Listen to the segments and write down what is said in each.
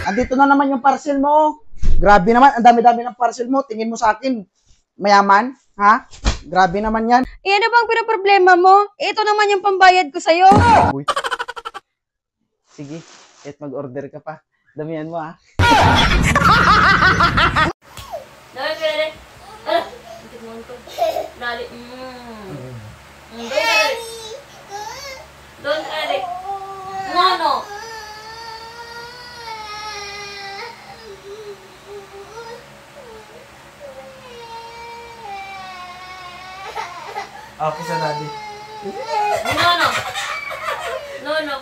Andito na naman yung parcel mo. Grabe naman, ang dami-dami ng parcel mo. Tingin mo sa akin, mayaman? Ha? Grabe naman yan. Eh, ano bang pinaproblema mo? Ito naman yung pambayad ko sa'yo. Uy. Sige, kahit mag-order ka pa. Damihan mo, ha? Dami, pwede. Antik mo ito. Dali. Don't edit. No. Okay sa daddy. No.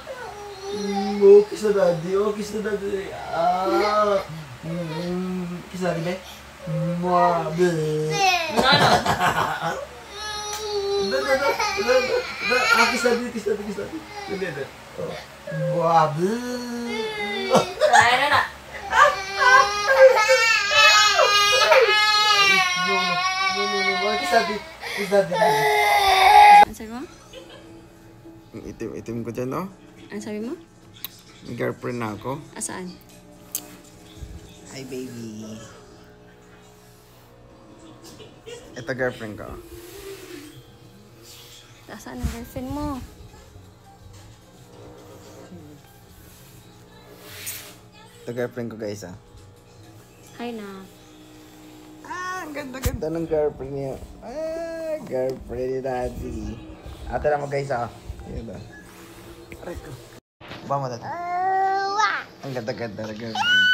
Okay sa daddy. Okay sa daddy. Kiss daddy, be? Mwabe. No. Kiss daddy. Kiss daddy. Mwabe. Ayun na. No. Kiss daddy. Ano sabi mo? Itim ko dyan, no? Ano sabi mo? May girlfriend na ako. Asaan? Hi, baby. Ito girlfriend ko. Asaan ang girlfriend mo? Ito girlfriend ko, guys, ah. Hi na. Ang ganda-ganda ng girlfriend niya. Girlfriend ni daddy. Ate lang mo, guys, ah. Ayan ba? Aray ko. Ba mo, daddy? Ang ganda-ganda ng girlfriend.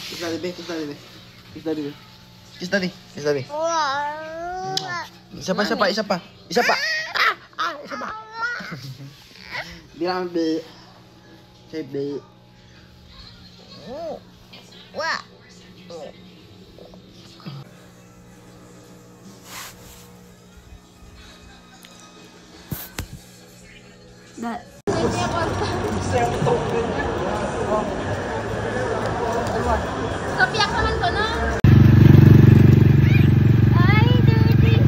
Kiss daddy, be. Kiss daddy, be. Kiss daddy, be. Kiss daddy. Kiss daddy. Isa pa. Isa pa. Isa pa. Bilang, be. Say, be. That. Kapiyak naman ko, no? Ay, dirty.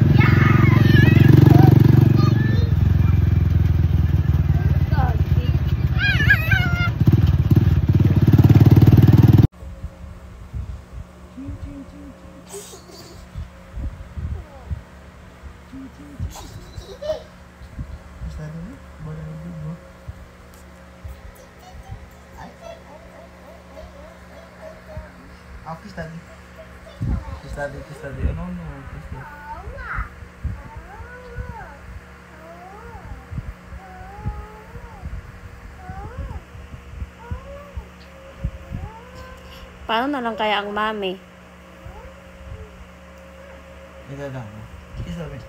Kiss daddy. Kiss daddy. Ano? Kiss daddy. Paano na lang kaya ang mami? Ito lang. Kiss daddy.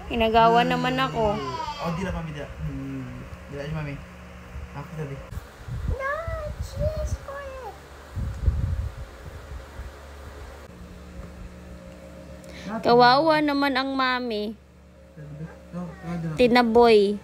Inagawan naman ako. Di na, mami. Di na si mami. Kiss daddy. No, she's quiet. Kawawa naman ang mami. Tinaboy.